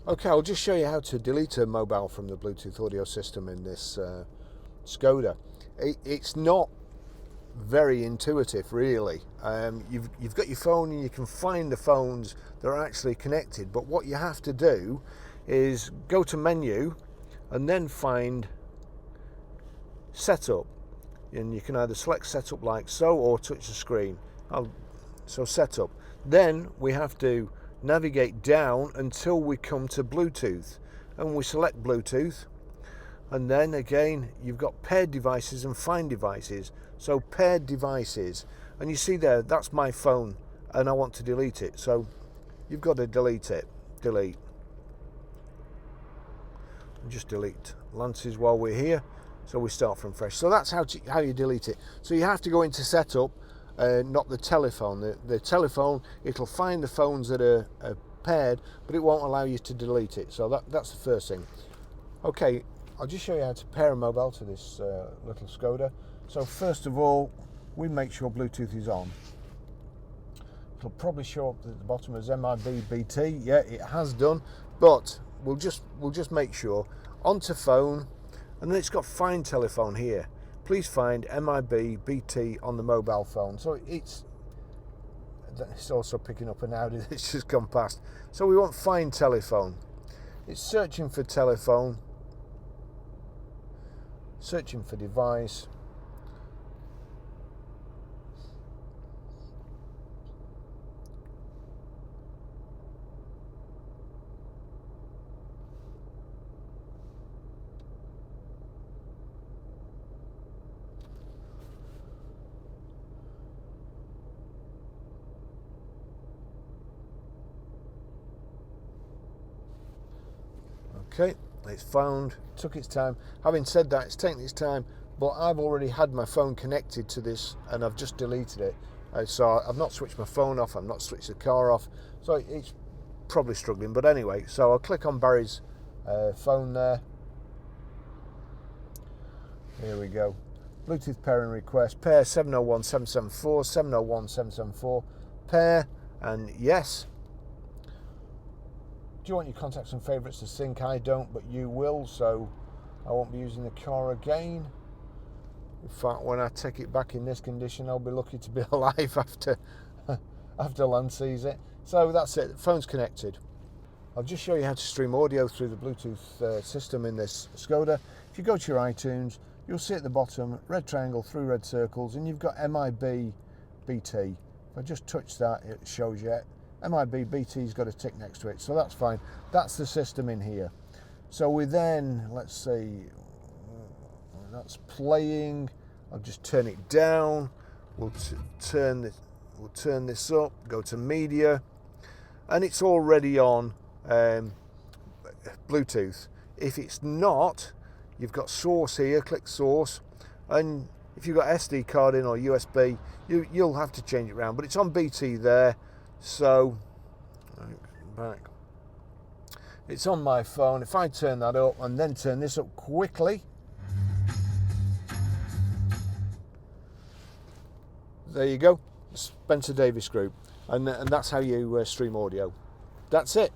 Okay, I'll just show you how to delete a mobile from the Bluetooth audio system in this SKODA. It's not very intuitive, really. You've got your phone and you can find the phones that are actually connected, but what you have to do is go to menu and then find setup, and you can either select setup like so or touch the screen. So setup, then we have to navigate down until we come to Bluetooth, and we select Bluetooth, and then again you've got paired devices and find devices. So paired devices, and you see there, that's my phone and I want to delete it, so you've got to delete it. Delete, and just delete Lances while we're here, so we start from fresh. So that's how you delete it. So you have to go into setup, not the telephone. The telephone, it'll find the phones that are paired, but it won't allow you to delete it. So that's the first thing. Okay, I'll just show you how to pair a mobile to this little SKODA. So first of all, we make sure Bluetooth is on. It'll probably show up at the bottom as MIB BT. Yeah, it has done, but we'll just make sure. Onto phone, and then it's got find telephone here. Please find MIB BT on the mobile phone. So it's also picking up an Audi that's just gone past. So we want find telephone. It's searching for telephone, searching for device. Okay, it's found, took its time. Having said that, it's taken its time, but I've already had my phone connected to this and I've just deleted it. So I've not switched my phone off, I've not switched the car off, so it's probably struggling. But anyway, so I'll click on Barry's phone there. Here we go. Bluetooth pairing request, pair 701-774, 701-774, pair, and yes. Do you want your contacts and favourites to sync? I don't, but you will, so I won't be using the car again. In fact, when I take it back in this condition, I'll be lucky to be alive after Land sees it. So that's it, the phone's connected. I'll just show you how to stream audio through the Bluetooth system in this SKODA. If you go to your iTunes, you'll see at the bottom, red triangle through red circles, and you've got MIB BT. If I just touch that, it shows you it. MIB BT's got a tick next to it, so that's fine. That's the system in here. So we then, let's see, that's playing. I'll just turn it down. We'll turn this up. Go to media, and it's already on Bluetooth. If it's not, you've got source here. Click source, and if you've got SD card in or USB, you'll have to change it around. But it's on BT there. So back, it's on my phone. If I turn that up and then turn this up quickly, there you go, Spencer Davis Group, and that's how you stream audio. That's it.